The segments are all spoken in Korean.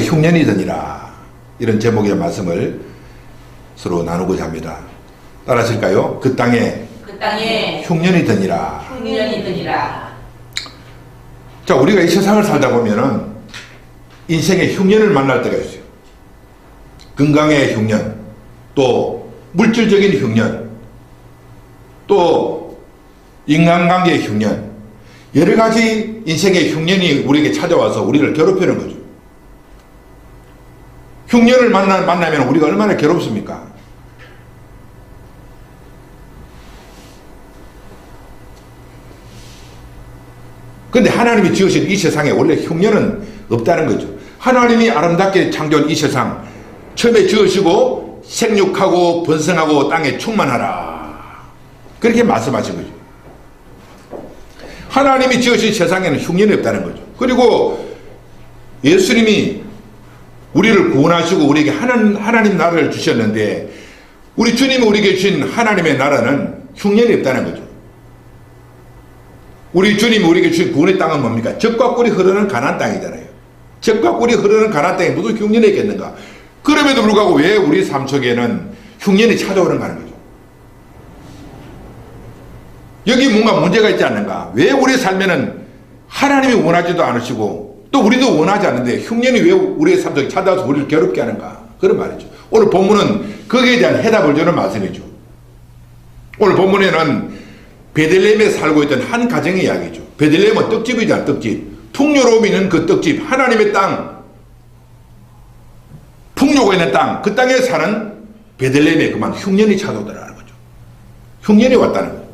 흉년이더니라, 이런 제목의 말씀을 서로 나누고자 합니다. 따라하실까요? 그 땅에 흉년이더니라. 자, 우리가 이 세상을 살다 보면은 인생의 흉년을 만날 때가 있어요. 건강의 흉년, 또 물질적인 흉년, 또 인간관계의 흉년, 여러 가지 인생의 흉년이 우리에게 찾아와서 우리를 괴롭히는 거죠. 흉년을 만나면 우리가 얼마나 괴롭습니까? 근데 하나님이 지으신 이 세상에 원래 흉년은 없다는 거죠. 하나님이 아름답게 창조한 이 세상, 처음에 지으시고 생육하고 번성하고 땅에 충만하라, 그렇게 말씀하신 거죠. 하나님이 지으신 세상에는 흉년이 없다는 거죠. 그리고 예수님이 우리를 구원하시고 우리에게 하나님 나라를 주셨는데, 우리 주님이 우리에게 주신 하나님의 나라는 흉년이 없다는 거죠. 우리 주님이 우리에게 주신 구원의 땅은 뭡니까? 젖과 꿀이 흐르는 가나안 땅이잖아요. 젖과 꿀이 흐르는 가나안 땅에 무슨 흉년이 있겠는가? 그럼에도 불구하고 왜 우리 삶 속에는 흉년이 찾아오는가 하는 거죠. 여기 뭔가 문제가 있지 않는가? 왜 우리 삶에는 하나님이 원하지도 않으시고 또 우리도 원하지 않는데 흉년이 왜 우리의 삶 속에 찾아와서 우리를 괴롭게 하는가? 그런 말이죠. 오늘 본문은 거기에 대한 해답을 주는 말씀이죠. 오늘 본문에는 베들레헴에 살고 있던 한 가정의 이야기죠. 베들레헴은 떡집이잖아, 떡집. 풍요로움이 있는 그 떡집, 하나님의 땅, 풍요가 있는 땅, 그 땅에 사는 베들레헴에 그만 흉년이 찾아오더라는 거죠. 흉년이 왔다는 거죠.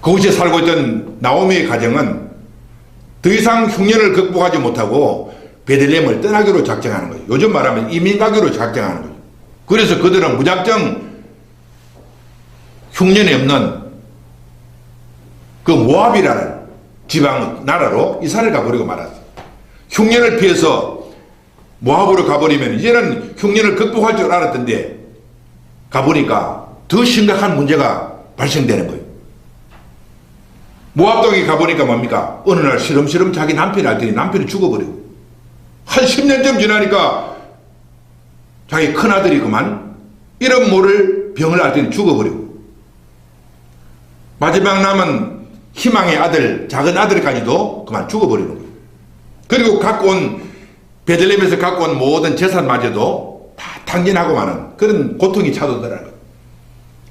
그곳에 살고 있던 나오미의 가정은 더 이상 흉년을 극복하지 못하고 베들레헴을 떠나기로 작정하는 거죠. 요즘 말하면 이민 가기로 작정하는 거죠. 그래서 그들은 무작정 흉년이 없는 그 모압이라는 지방 나라로 이사를 가버리고 말았어요. 흉년을 피해서 모압으로 가버리면 이제는 흉년을 극복할 줄 알았던데 가보니까 더 심각한 문제가 발생되는 거예요. 모압 땅에 가보니까 뭡니까? 어느 날 시름시름 자기 남편이 알더니 남편이 죽어버리고, 한 10년쯤 지나니까 자기 큰아들이 그만 이름 모를 병을 앓더니 죽어버리고, 마지막 남은 희망의 아들, 작은 아들까지도 그만 죽어버리는 거예요. 그리고 베들레헴에서 갖고 온 모든 재산마저도 다 탕진하고 마는 그런 고통이 찾아오더라는 거예요.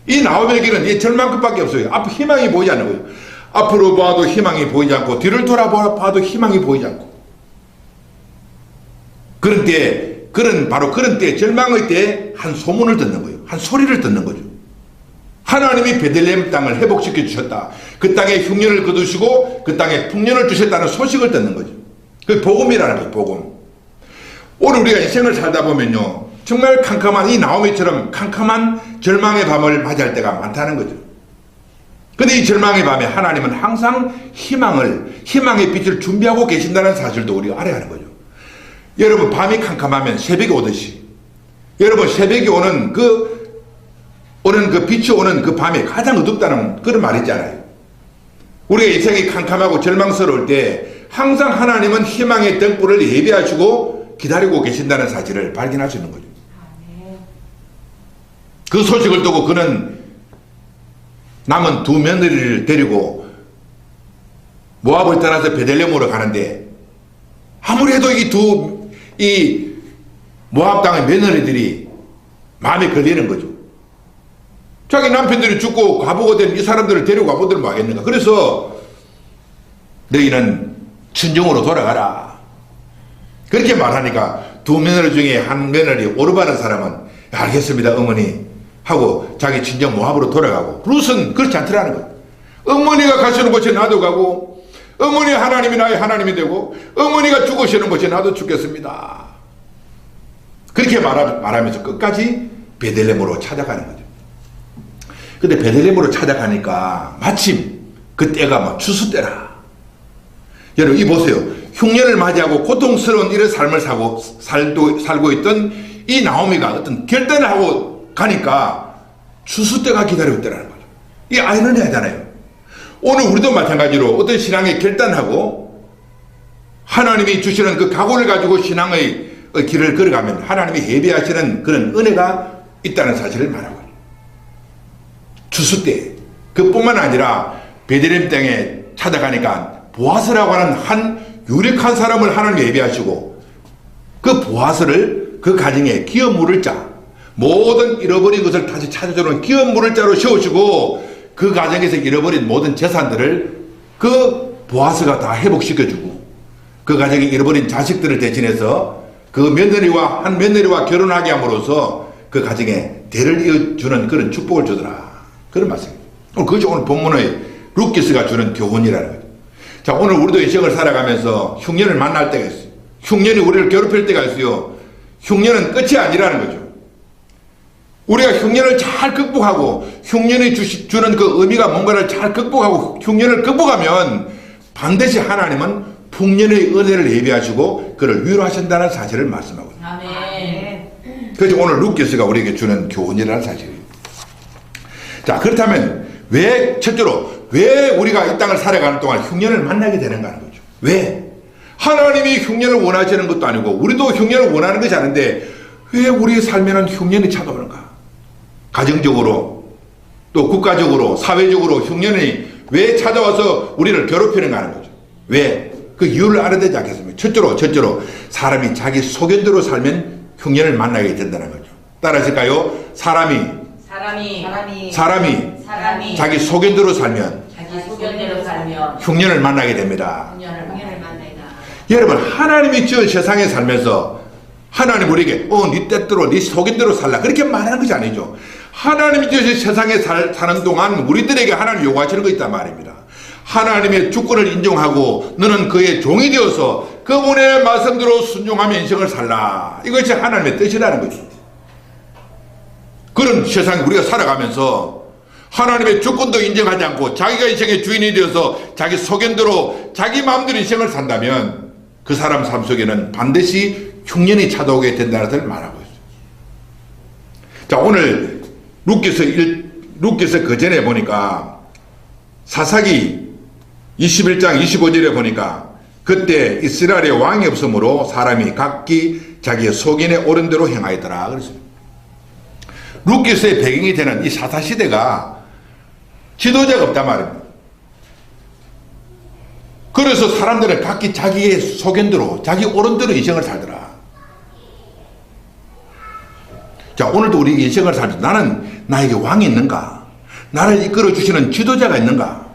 이 나오미에게는 이 절망 끝밖에 없어요. 앞 희망이 보이지 않는 거예요. 앞으로 봐도 희망이 보이지 않고 뒤를 돌아봐도 희망이 보이지 않고, 그런 때, 바로 그런 때, 절망의 때에 한 소문을 듣는 거예요. 한 소리를 듣는 거죠. 하나님이 베들레헴 땅을 회복시켜 주셨다. 그 땅에 흉년을 거두시고 그 땅에 풍년을 주셨다는 소식을 듣는 거죠. 그 복음이라는 거예요, 복음. 오늘 우리가 인생을 살다 보면요, 정말 캄캄한, 이 나오미처럼 캄캄한 절망의 밤을 맞이할 때가 많다는 거죠. 근데 이 절망의 밤에 하나님은 항상 희망의 빛을 준비하고 계신다는 사실도 우리가 알아야 하는 거죠. 여러분, 밤이 캄캄하면 새벽이 오듯이, 여러분, 새벽이 오는 그 빛이 오는 그 밤에 가장 어둡다는 그런 말이 있잖아요. 우리가 인생이 캄캄하고 절망스러울 때 항상 하나님은 희망의 등불을 예비하시고 기다리고 계신다는 사실을 발견할 수 있는 거죠. 그 소식을 듣고 그는 남은 두 며느리를 데리고 모압을 떠나서 베들레헴으로 가는데, 아무래도 이 모압 땅의 며느리들이 마음에 걸리는 거죠. 자기 남편들이 죽고 과부가 된 이 사람들을 데리고 가보도록 하겠는가. 그래서 너희는 친정으로 돌아가라, 그렇게 말하니까 두 며느리 중에 한 며느리 오르바는 사람은 알겠습니다 어머니 하고 자기 친정 모압으로 돌아가고, 룻은 그렇지 않더라는 거예요. 어머니가 가시는 곳에 나도 가고, 어머니 하나님이 나의 하나님이 되고, 어머니가 죽으시는 곳에 나도 죽겠습니다, 그렇게 말하면서 끝까지 베들레헴으로 찾아가는 거죠. 근데 베들레헴으로 찾아가니까 마침 그 때가 막 추수 때라. 여러분, 이 보세요. 흉년을 맞이하고 고통스러운 이런 삶을 살고 있던 이 나오미가 어떤 결단을 하고 가니까 추수 때가 기다리고 있다는 거죠. 이 아이러니하잖아요. 오늘 우리도 마찬가지로 어떤 신앙의 결단하고 하나님이 주시는 그 각오를 가지고 신앙의 길을 걸어가면 하나님이 예비하시는 그런 은혜가 있다는 사실을 말하고 추수 때 그뿐만 아니라 베들레헴 땅에 찾아가니까 보아스라고 하는 한 유력한 사람을 하나님이 예비하시고 그 보아스를 그 가정에 기업 물을 자, 모든 잃어버린 것을 다시 찾아주는 기업 물을 자로 세우시고 그 가정에서 잃어버린 모든 재산들을 그 보아스가 다 회복시켜주고 그 가정에 잃어버린 자식들을 대신해서 그 며느리와 한 며느리와 결혼하게 함으로써 그 가정에 대를 이어주는 그런 축복을 주더라. 그런 말씀입니다. 그것이 오늘 본문의 루키스가 주는 교훈이라는 거죠. 자, 오늘 우리도 인생을 살아가면서 흉년을 만날 때가 있어요. 흉년이 우리를 괴롭힐 때가 있어요. 흉년은 끝이 아니라는 거죠. 우리가 흉년을 잘 극복하고 흉년이 주는 그 의미가 뭔가를 잘 극복하고 흉년을 극복하면 반드시 하나님은 풍년의 은혜를 예비하시고 그를 위로하신다는 사실을 말씀하고 있습니다. 아멘. 그래서 오늘 루키스가 우리에게 주는 교훈이라는 사실입니다. 자, 그렇다면 첫째로 왜 우리가 이 땅을 살아가는 동안 흉년을 만나게 되는가 하는 거죠. 왜? 하나님이 흉년을 원하시는 것도 아니고 우리도 흉년을 원하는 것이 아닌데 왜 우리의 삶에는 흉년이 찾아오는가? 가정적으로 또 국가적으로 사회적으로 흉년이 왜 찾아와서 우리를 괴롭히는가 하는 거죠. 왜? 그 이유를 알아야 되지 않겠습니까? 첫째로 사람이 자기 소견대로 살면 흉년을 만나게 된다는 거죠. 따라하실까요? 사람이 자기 소견대로 살면 흉년을 만나게 됩니다. 여러분, 하나님이 지은 세상에 살면서 하나님 우리에게 네 뜻대로 네 소견대로 살라 그렇게 말하는 것이 아니죠. 하나님이 지은 세상에 사는 동안 우리들에게 하나님 요구하시는 거 있단 말입니다. 하나님의 주권을 인정하고 너는 그의 종이 되어서 그분의 말씀대로 순종하며 인생을 살라. 이것이 하나님의 뜻이라는 거죠. 그런 세상에 우리가 살아가면서 하나님의 주권도 인정하지 않고 자기가 인생의 주인이 되어서 자기 소견대로 자기 마음대로 인생을 산다면 그 사람 삶 속에는 반드시 흉년이 찾아오게 된다는 것을 말하고 있어요. 자, 오늘 루키스 그 전에 보니까 사사기 21장 25절에 보니까 그때 이스라엘에 왕이 없으므로 사람이 각기 자기의 소견에 옳은 대로 행하였더라 그랬어요. 루키스의 배경이 되는 이 사사시대가 지도자가 없단 말입니다. 그래서 사람들은 각기 자기의 소견대로 자기 옳은 대로 인생을 살더라. 자, 오늘도 우리 인생을 살면서 나는 나에게 왕이 있는가? 나를 이끌어주시는 지도자가 있는가?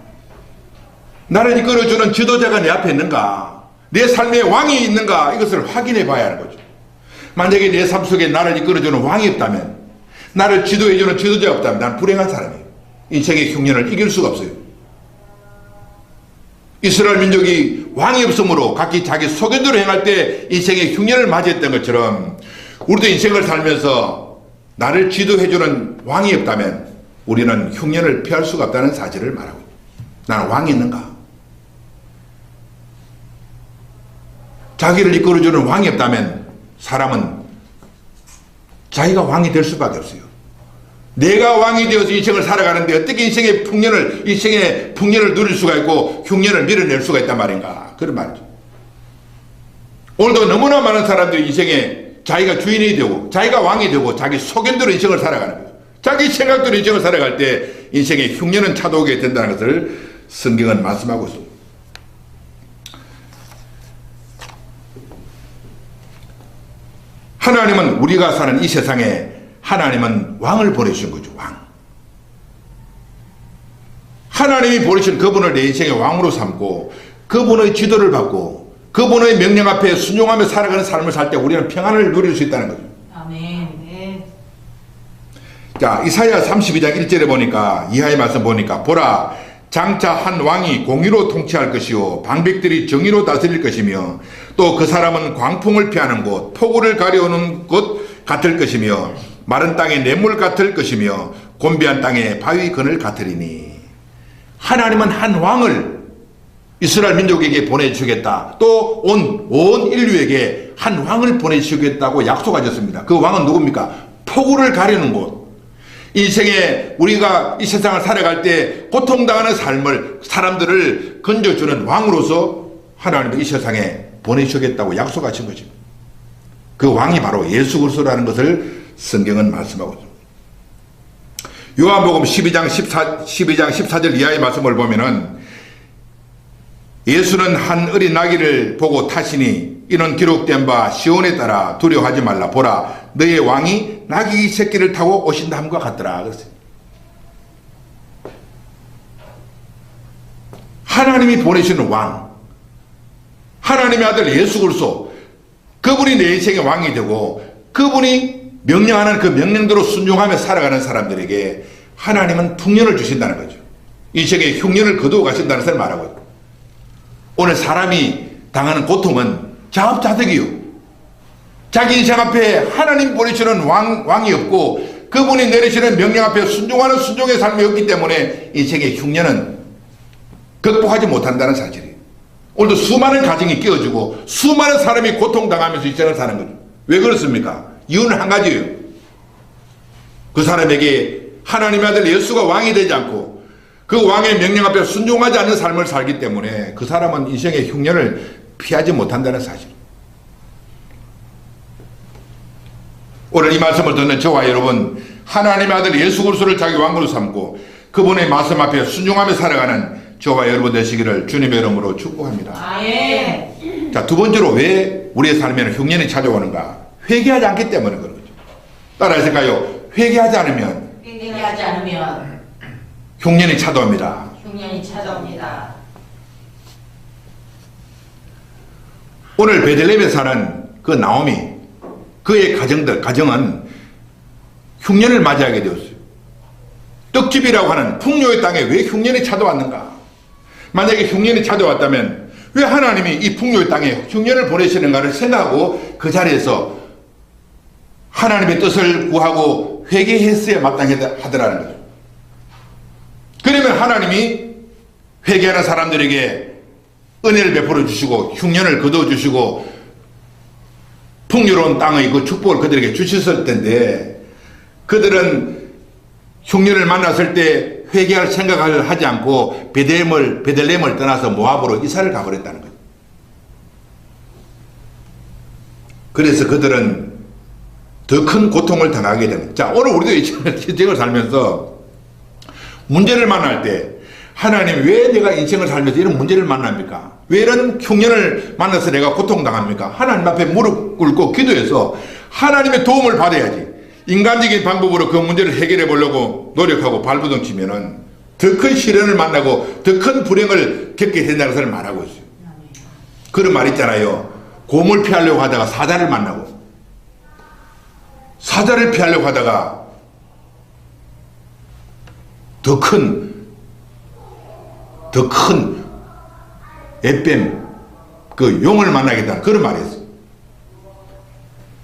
나를 이끌어주는 지도자가 내 앞에 있는가? 내 삶에 왕이 있는가? 이것을 확인해 봐야 하는 거죠. 만약에 내 삶 속에 나를 이끌어주는 왕이 없다면, 나를 지도해주는 지도자가 없다면 난 불행한 사람이에요. 인생의 흉년을 이길 수가 없어요. 이스라엘 민족이 왕이 없으므로 각기 자기 소견대로 행할 때 인생의 흉년을 맞이했던 것처럼 우리도 인생을 살면서 나를 지도해주는 왕이 없다면 우리는 흉년을 피할 수가 없다는 사실을 말하고 있다. 나는 왕이 있는가? 자기를 이끌어주는 왕이 없다면 사람은 자기가 왕이 될 수밖에 없어요. 내가 왕이 되어서 인생을 살아가는데 어떻게 인생의 풍년을 누릴 수가 있고 흉년을 밀어낼 수가 있단 말인가? 그런 말이죠. 오늘도 너무나 많은 사람들이 인생에 자기가 주인이 되고 자기가 왕이 되고 자기 소견대로 인생을 살아가는 거예요. 자기 생각대로 인생을 살아갈 때 인생의 흉년은 찾아오게 된다는 것을 성경은 말씀하고 있습니다. 하나님은 우리가 사는 이 세상에 하나님은 왕을 보내주신 거죠. 왕. 하나님이 보내신 그분을 내 인생의 왕으로 삼고 그분의 지도를 받고 그분의 명령 앞에 순종하며 살아가는 삶을 살 때 우리는 평안을 누릴 수 있다는 거죠. 아멘. 네. 자, 이사야 32장 1절에 보니까 이하의 말씀 보니까 보라 장차 한 왕이 공의로 통치할 것이요 방백들이 정의로 다스릴 것이며 또 그 사람은 광풍을 피하는 곳 폭우를 가려오는 곳 같을 것이며 마른 땅에 냇물 같을 것이며 곤비한 땅에 바위 그늘 같으리니 하나님은 한 왕을 이스라엘 민족에게 보내주겠다. 또 온 인류에게 한 왕을 보내주겠다고 약속하셨습니다. 그 왕은 누굽니까? 폭우를 가려는 곳. 인생에 우리가 이 세상을 살아갈 때 고통당하는 삶을 사람들을 건져주는 왕으로서 하나님은 이 세상에 보내주겠다고 약속하신 거죠. 그 왕이 바로 예수 그리스도라는 것을 성경은 말씀하고 있습니다. 요한복음 12장 14절 이하의 말씀을 보면은 예수는 한 어린 나귀를 보고 타시니 이는 기록된 바 시온에 따라 두려워하지 말라 보라 너의 왕이 나귀 새끼를 타고 오신다 함과 같더라 그랬어요. 하나님이 보내시는 왕, 하나님의 아들 예수 그리스도, 그분이 내 인생의 왕이 되고 그분이 명령하는 그 명령대로 순종하며 살아가는 사람들에게 하나님은 풍년을 주신다는 거죠. 인생의 흉년을 거두어 가신다는 것을 말하고 있고, 오늘 사람이 당하는 고통은 자업자득이요. 자기 인생 앞에 하나님 보내시는 왕이 없고 그분이 내리시는 명령 앞에 순종하는 순종의 삶이 없기 때문에 인생의 흉년은 극복하지 못한다는 사실이에요. 오늘도 수많은 가정이 깨어지고 수많은 사람이 고통당하면서 인생을 사는 거죠. 왜 그렇습니까? 이유는 한 가지예요. 그 사람에게 하나님의 아들 예수가 왕이 되지 않고 그 왕의 명령 앞에 순종하지 않는 삶을 살기 때문에 그 사람은 인생의 흉년을 피하지 못한다는 사실. 오늘 이 말씀을 듣는 저와 여러분, 하나님의 아들 예수 그리스도를 자기 왕으로 삼고 그분의 말씀 앞에 순종하며 살아가는 저와 여러분 되시기를 주님의 이름으로 축복합니다. 아멘. 자, 두 번째로 왜 우리의 삶에는 흉년이 찾아오는가? 회개하지 않기 때문에 그런 거죠. 따라하실까요? 회개하지 않으면 흉년이 찾아옵니다. 흉년이 찾아옵니다. 오늘 베들레헴에 사는 그 나오미, 그의 가정은 흉년을 맞이하게 되었어요. 떡집이라고 하는 풍요의 땅에 왜 흉년이 찾아왔는가? 만약에 흉년이 찾아왔다면 왜 하나님이 이 풍요의 땅에 흉년을 보내시는가를 생각하고 그 자리에서 하나님의 뜻을 구하고 회개했어야 마땅하더라는 거죠. 그러면 하나님이 회개하는 사람들에게 은혜를 베풀어 주시고 흉년을 거두어 주시고 풍요로운 땅의 그 축복을 그들에게 주셨을 텐데, 그들은 흉년을 만났을 때 회개할 생각을 하지 않고 베들레헴을 떠나서 모압으로 이사를 가버렸다는 거예요. 그래서 그들은 더 큰 고통을 당하게 됩니다. 자, 오늘 우리도 인생을 살면서 문제를 만날 때 하나님 왜 내가 인생을 살면서 이런 문제를 만납니까? 왜 이런 흉년을 만나서 내가 고통당합니까? 하나님 앞에 무릎 꿇고 기도해서 하나님의 도움을 받아야지. 인간적인 방법으로 그 문제를 해결해 보려고 노력하고 발버둥 치면은 더 큰 시련을 만나고 더 큰 불행을 겪게 된다는 것을 말하고 있어요. 그런 말 있잖아요. 곰을 피하려고 하다가 사자를 만나고, 사자를 피하려고 하다가 더 큰 뱀, 그 용을 만나겠다는 그런 말이 있어요.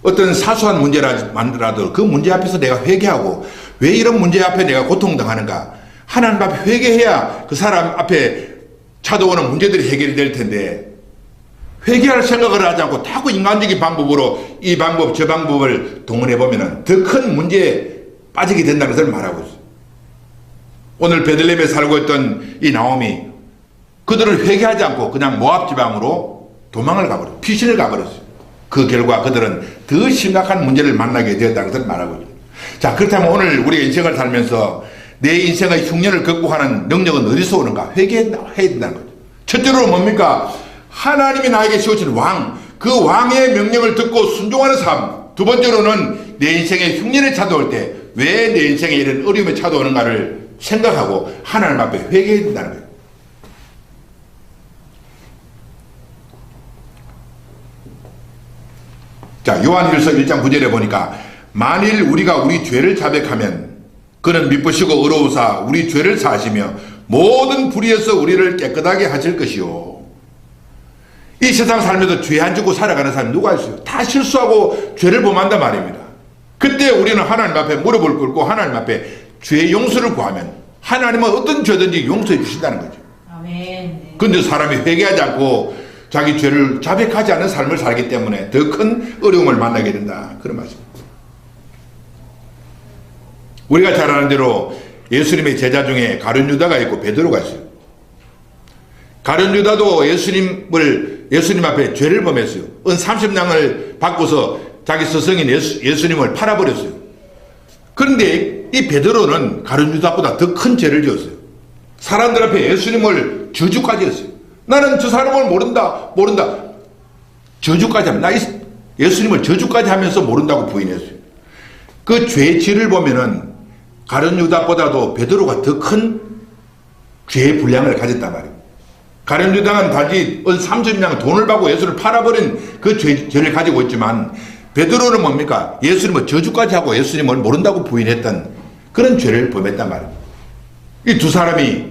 어떤 사소한 문제라도 그 문제 앞에서 내가 회개하고 왜 이런 문제 앞에 내가 고통당하는가, 하나님 앞에 회개해야 그 사람 앞에 찾아오는 문제들이 해결이 될 텐데, 회개할 생각을 하지 않고 자꾸 인간적인 방법으로 이 방법 저 방법을 동원해보면 더 큰 문제에 빠지게 된다는 것을 말하고 있어요. 오늘 베들레헴에 살고 있던 이 나오미, 그들은 회개하지 않고 그냥 모압 지방으로 도망을 가버렸어요. 피신을 가버렸어요. 그 결과 그들은 더 심각한 문제를 만나게 되었다는 것을 말하고 있어요. 자, 그렇다면 오늘 우리가 인생을 살면서 내 인생의 흉년을 극복하는 능력은 어디서 오는가? 회개해야 된다는 거죠. 첫째로 뭡니까? 하나님이 나에게 세우신 왕, 그 왕의 명령을 듣고 순종하는 삶. 두 번째로는 내 인생에 흉년이 찾아올 때 왜 내 인생에 이런 어려움이 찾아오는가를 생각하고 하나님 앞에 회개해야 된다는 거예요. 자, 요한일서 1장 9절에 보니까 만일 우리가 우리 죄를 자백하면 그는 미쁘시고 의로우사 우리 죄를 사하시며 모든 불의에서 우리를 깨끗하게 하실 것이요. 이 세상 살면서 죄 안 짓고 살아가는 사람이 누가 있어요? 다 실수하고 죄를 범한단 말입니다. 그때 우리는 하나님 앞에 무릎을 꿇고 하나님 앞에 죄의 용서를 구하면 하나님은 어떤 죄든지 용서해 주신다는 거죠. 아멘. 그런데 사람이 회개하지 않고 자기 죄를 자백하지 않는 삶을 살기 때문에 더 큰 어려움을 만나게 된다. 그런 말씀입니다. 우리가 잘 아는 대로 예수님의 제자 중에 가룟 유다가 있고 베드로가 있어요. 가룟 유다도 예수님을 예수님 앞에 죄를 범했어요. 은 30냥을 받고서 자기 스승인 예수님을 팔아버렸어요. 그런데 이 베드로는 가룟 유다보다 더 큰 죄를 지었어요. 사람들 앞에 예수님을 저주까지 했어요. 나는 저 사람을 모른다. 저주까지 하면 예수님을 저주까지 하면서 모른다고 부인했어요. 그 죄치를 보면은 가룟 유다보다도 베드로가 더 큰 죄의 분량을 가졌단 말이에요. 가룟 유다는 단지 은 30냥 돈을 받고 예수를 팔아버린 그 죄를 가지고 있지만 베드로는 뭡니까? 예수님을 저주까지 하고 예수님을 모른다고 부인했던 그런 죄를 범했단 말이에요. 이 두 사람이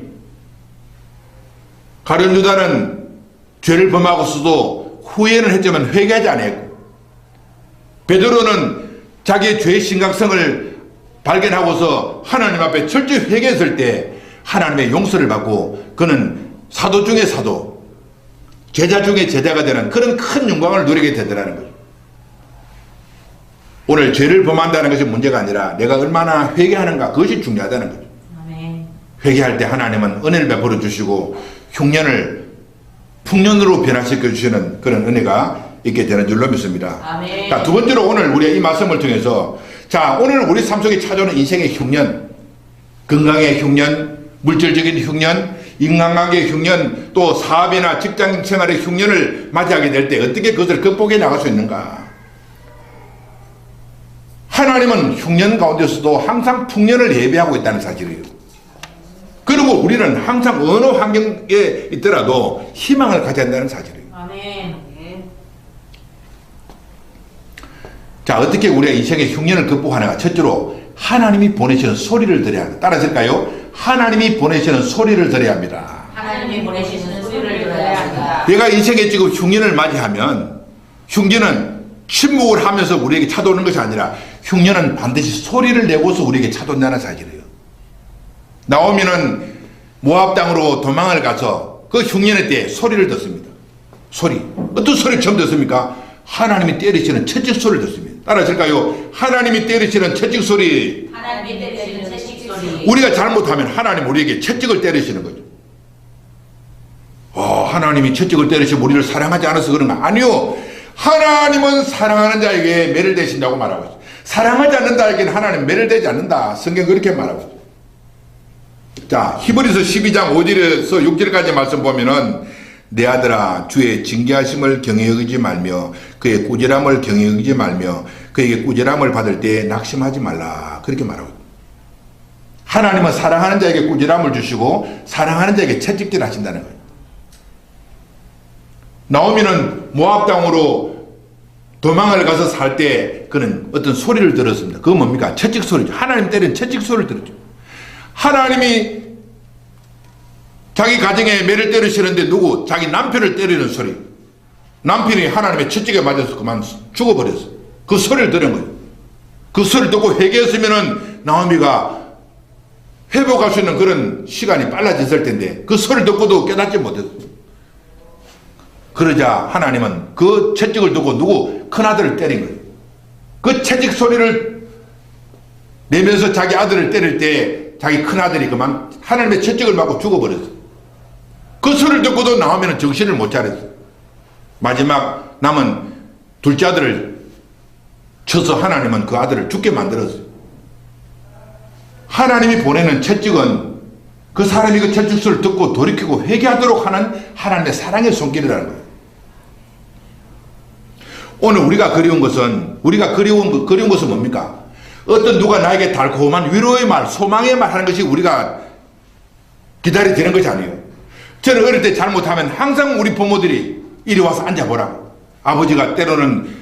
가룟 유다는 죄를 범하고서도 후회는 했지만 회개하지 않았고 베드로는 자기의 죄의 심각성을 발견하고서 하나님 앞에 철저히 회개했을 때 하나님의 용서를 받고 그는 사도 중에 사도, 제자 중에 제자가 되는 그런 큰 영광을 누리게 되더라는 거죠. 오늘 죄를 범한다는 것이 문제가 아니라 내가 얼마나 회개하는가, 그것이 중요하다는 거죠. 아멘. 회개할 때 하나님은 은혜를 베풀어 주시고 흉년을 풍년으로 변화시켜 주시는 그런 은혜가 있게 되는 줄로 믿습니다. 아멘. 자, 두 번째로 오늘 우리의 이 말씀을 통해서 자, 오늘 우리 삶 속에 찾아오는 인생의 흉년, 건강의 흉년, 물질적인 흉년, 인간관계의 흉년, 또 사업이나 직장 생활의 흉년을 맞이하게 될 때 어떻게 그것을 극복해 나갈 수 있는가? 하나님은 흉년 가운데서도 항상 풍년을 예배하고 있다는 사실이에요. 그리고 우리는 항상 어느 환경에 있더라도 희망을 가져야 한다는 사실이에요. 아멘. 자, 어떻게 우리가 인생의 흉년을 극복하는가? 첫째로 하나님이 보내시는 소리를 들어야 합니다. 따라하실까요? 하나님이 보내시는 소리를 들어야 합니다. 하나님이 보내시는 소리를 들어야 합니다. 내가 인생에 지금 흉년을 맞이하면 흉년은 침묵을 하면서 우리에게 찾아오는 것이 아니라 흉년은 반드시 소리를 내고서 우리에게 찾아온다는 사실이에요. 나오미는 모압 땅으로 도망을 가서 그 흉년의 때에 소리를 듣습니다. 소리. 어떤 소리를 처음 듣습니까? 하나님이 때리시는 채찍 소리를 듣습니다. 따라하실까요? 하나님이 때리시는 채찍 소리. 하나님이 때리시는 채찍 소리. 우리가 잘못하면 하나님 우리에게 채찍을 때리시는 거죠. 하나님이 채찍을 때리시면 우리를 사랑하지 않아서 그런가? 아니요. 하나님은 사랑하는 자에게 매를 대신다고 말하고 있어요. 사랑하지 않는 자에게는 하나님 매를 대지 않는다. 성경 그렇게 말하고 있어요. 자, 히브리서 12장 5절에서 6절까지 말씀 보면은 내 아들아 주의 징계하심을 경히 여기지 말며 그의 꾸지람을 경히 여기지 말며 그에게 꾸지람을 받을 때 낙심하지 말라. 그렇게 말하고 있어요. 하나님은 사랑하는 자에게 꾸지람을 주시고 사랑하는 자에게 채찍질 하신다는 거예요. 나오미는 모압 땅으로 도망을 가서 살 때 그는 어떤 소리를 들었습니다. 그건 뭡니까? 채찍 소리죠. 하나님 때리는 채찍 소리를 들었죠. 하나님이 자기 가정에 매를 때리시는데 누구? 자기 남편을 때리는 소리. 남편이 하나님의 채찍에 맞아서 그만 죽어버렸어. 그 소리를 들은 거예요. 그 소리를 듣고 회개했으면은 나오미가 회복할 수 있는 그런 시간이 빨라졌을 텐데 그 소리를 듣고도 깨닫지 못했어. 그러자 하나님은 그 채찍을 두고 누구? 큰아들을 때린 거예요. 그 채찍 소리를 내면서 자기 아들을 때릴 때 자기 큰아들이 그만 하나님의 채찍을 맞고 죽어버렸어요. 그 소리를 듣고도 나오면 정신을 못 차렸어요. 마지막 남은 둘째 아들을 쳐서 하나님은 그 아들을 죽게 만들었어요. 하나님이 보내는 채찍은 그 사람이 그 채찍 소리를 듣고 돌이키고 회개하도록 하는 하나님의 사랑의 손길이라는 거예요. 오늘 우리가 그리운 것은 뭡니까? 어떤 누가 나에게 달콤한 위로의 말, 소망의 말 하는 것이 우리가 기다려 되는 것이 아니에요. 저는 어릴 때 잘못하면 항상 우리 부모들이 이리 와서 앉아보라고. 아버지가 때로는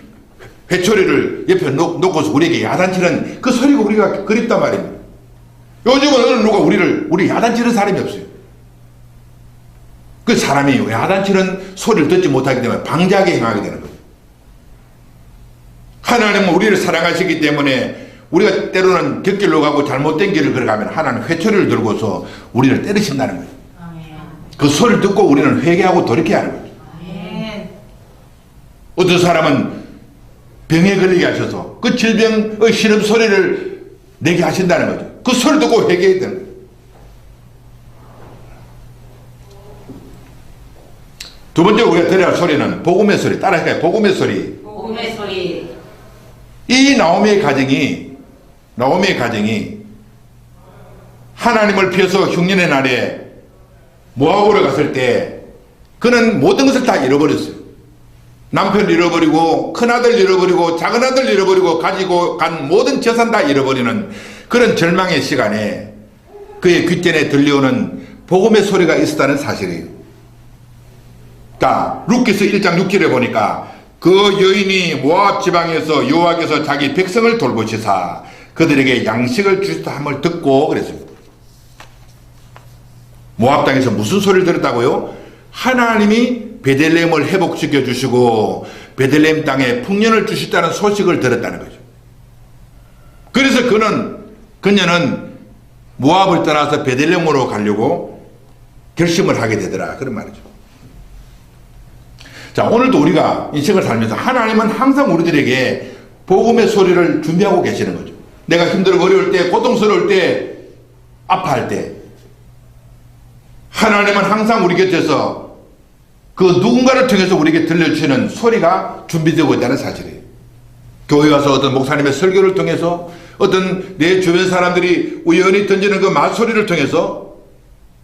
회초리를 옆에 놓고서 우리에게 야단치는 그 소리가 우리가 그립단 말입니다. 요즘은 어느 누가 우리 야단치는 사람이 없어요. 그 사람이 야단치는 소리를 듣지 못하기 때문에 방자하게 행하게 되는 거예요. 하나님은 우리를 사랑하시기 때문에 우리가 때로는 곁길로 가고 잘못된 길을 걸어가면 하나님 회초리를 들고서 우리를 때리신다는 거예요. 그 소리를 듣고 우리는 회개하고 돌이켜야 하는 거죠. 어떤 사람은 병에 걸리게 하셔서 그 질병의 신음소리를 내게 하신다는 거죠. 그 소리를 듣고 회개해야 되는 거예요. 두 번째로 우리가 들어야 할 소리는 복음의 소리. 따라할까요? 복음의 소리. 복음의 소리. 이 나오미의 가정이 하나님을 피해서 흉년의 날에 모압으로 갔을 때 그는 모든 것을 다 잃어버렸어요. 남편 잃어버리고 큰아들 잃어버리고 작은아들 잃어버리고 가지고 간 모든 재산 다 잃어버리는 그런 절망의 시간에 그의 귓전에 들려오는 복음의 소리가 있었다는 사실이에요. 자, 룻기서 1장 6절에 보니까 그 여인이 모압 지방에서 여호와께서 자기 백성을 돌보시사 그들에게 양식을 주시다 함을 듣고 그랬습니다. 모압 땅에서 무슨 소리를 들었다고요? 하나님이 베들레헴을 회복시켜 주시고 베들레헴 땅에 풍년을 주시다는 소식을 들었다는 거죠. 그래서 그녀는 모압을 떠나서 베들레헴으로 가려고 결심을 하게 되더라, 그런 말이죠. 자, 오늘도 우리가 인생을 살면서 하나님은 항상 우리들에게 복음의 소리를 준비하고 계시는 거죠. 내가 힘들고 어려울 때, 고통스러울 때, 아파할 때 하나님은 항상 우리 곁에서 그 누군가를 통해서 우리에게 들려주시는 소리가 준비되고 있다는 사실이에요. 교회 와서 어떤 목사님의 설교를 통해서 어떤 내 주변 사람들이 우연히 던지는 그 말소리를 통해서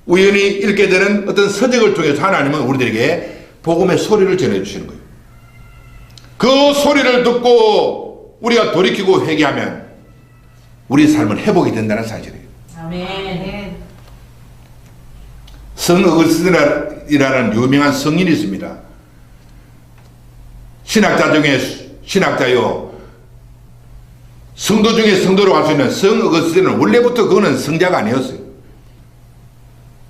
우연히 읽게 되는 어떤 서적을 통해서 하나님은 우리들에게 복음의 소리를 전해주시는 거예요. 그 소리를 듣고 우리가 돌이키고 회개하면 우리 삶은 회복이 된다는 사실이에요. 아멘. 성 어거스틴이라는 유명한 성인이 있습니다. 신학자 중에 신학자요. 성도 중에 성도로 갈 수 있는 성 어거스틴은 원래부터 그거는 성자가 아니었어요.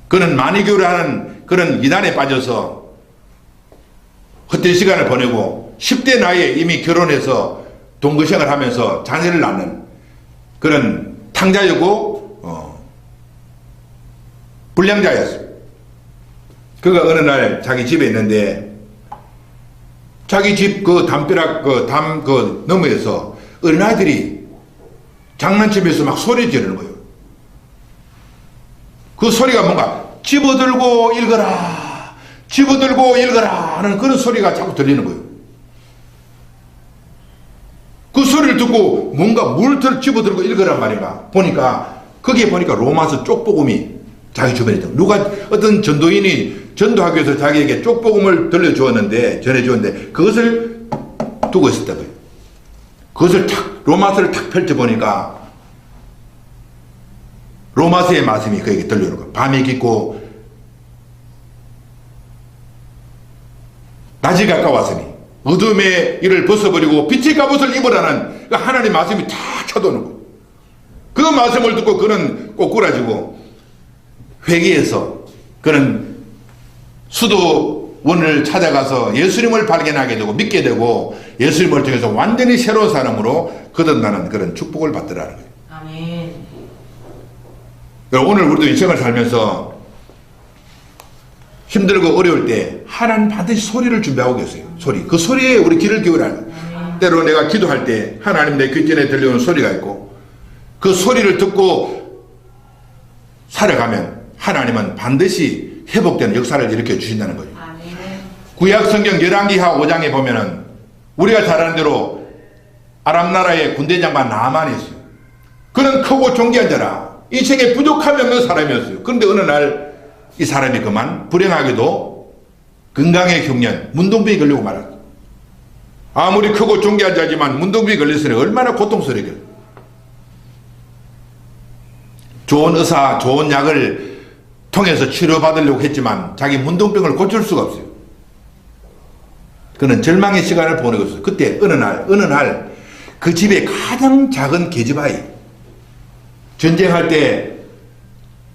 그는 마니교를 하는 그런 이단에 빠져서 헛된 시간을 보내고 10대 나이에 이미 결혼해서 동거생활을 하면서 자녀를 낳는 그런 탕자였고 불량자였어요. 그가 어느 날 자기 집에 있는데 자기 집 그 담벼락 담 너머에서 어린아이들이 장난치면서 막 소리 지르는 거예요. 그 소리가 뭔가 집어들고 읽어라, 집어들고 읽어라 하는 그런 소리가 자꾸 들리는 거예요. 그 소리를 듣고 뭔가 뭘 집어들고 읽으란 말인가 보니까 거기에 보니까 로마서 쪽복음이 자기 주변에 있다. 누가 어떤 전도인이 전도하기 위해서 자기에게 쪽복음을 전해주었는데 그것을 두고 있었다고요. 그것을 로마서를 탁 펼쳐보니까 로마서의 말씀이 그에게 들려오는 거예요. 밤이 깊고 낮이 가까웠으니 어둠의 일을 벗어버리고 빛의 갑옷을 입으라는 그 하나님의 말씀이 다 쳐도는 거예요. 그 말씀을 듣고 그는 꼬꾸라지고 회개해서 그는 수도원을 찾아가서 예수님을 발견하게 되고 믿게 되고 예수님을 통해서 완전히 새로운 사람으로 거듭나는 그런 축복을 받더라는 거예요. 아멘. 오늘 우리도 인생을 살면서 힘들고 어려울 때 하나님 반드시 소리를 준비하고 계세요. 소리. 그 소리에 우리 귀를 기울여야 해요. 때로 내가 기도할 때 하나님 내 귓전에 들려오는 소리가 있고 그 소리를 듣고 살아가면 하나님은 반드시 회복되는 역사를 일으켜 주신다는 거예요. 구약 성경 열왕기하 5장에 보면은 우리가 잘 아는 대로 아람 나라의 군대 장관 나아만이 있어요. 그는 크고 존귀한 자라 인생에 부족함이 없는 사람이었어요. 그런데 어느 날 이 사람이 그만 불행하게도 건강의 흉년 문둥병이 걸리고 말았어요. 아무리 크고 존귀한 자지만 문둥병이 걸렸으니 얼마나 고통스럽게 좋은 의사 좋은 약을 통해서 치료받으려고 했지만 자기 문둥병을 고칠 수가 없어요. 그는 절망의 시간을 보내고 있어요. 그때 어느 날 그 집에 가장 작은 계집아이 전쟁할 때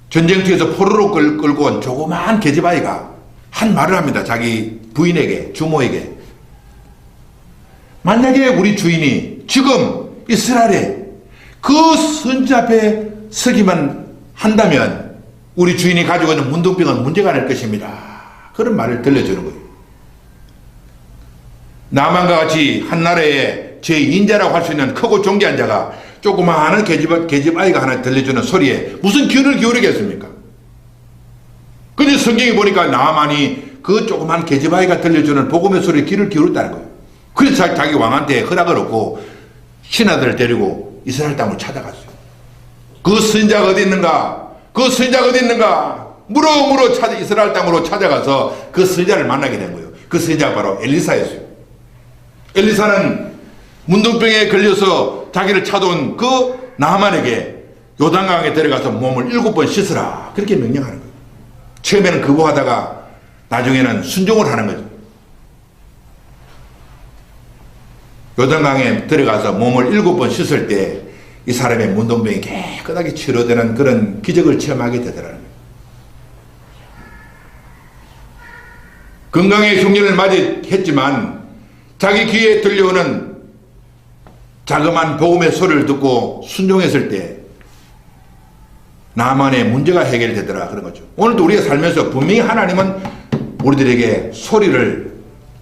전쟁터에서 포로로 끌고 온 조그마한 계집아이가 한 말을 합니다. 자기 부인에게 주모에게 만약에 우리 주인이 지금 이스라엘에 그 선지 앞에 서기만 한다면 우리 주인이 가지고 있는 문둥병은 문제가 될 것입니다. 그런 말을 들려주는 거예요. 나만과 같이 한 나라의 제2인자라고 할 수 있는 크고 존귀한 자가 조그마한 계집 아이가 하나 들려주는 소리에 무슨 귀를 기울이겠습니까? 근데 성경에 보니까 나만이 그 조그만 계집아이가 들려주는 복음의 소리에 귀를 기울였다는 거예요. 그래서 자기 왕한테 허락을 얻고 신하들을 데리고 이스라엘 땅으로 찾아갔어요. 그 선지자가 어디 있는가? 그 선지자가 어디 있는가? 물어 이스라엘 땅으로 찾아가서 그 선지자를 만나게 된 거예요. 그 선지자가 바로 엘리사였어요. 엘리사는 문둥병에 걸려서 자기를 찾아온 그 나하만에게 요단강에 들어가서 몸을 7번 씻으라 그렇게 명령하는 거예요. 처음에는 거부하다가 나중에는 순종을 하는 거죠. 요단강에 들어가서 몸을 7번 씻을 때 이 사람의 문둥병이 깨끗하게 치료되는 그런 기적을 체험하게 되더라는 거예요. 건강의 흉년을 맞이했지만 자기 귀에 들려오는 자그마한 복음의 소리를 듣고 순종했을 때 나만의 문제가 해결되더라 그런 거죠. 오늘도 우리가 살면서 분명히 하나님은 우리들에게 소리를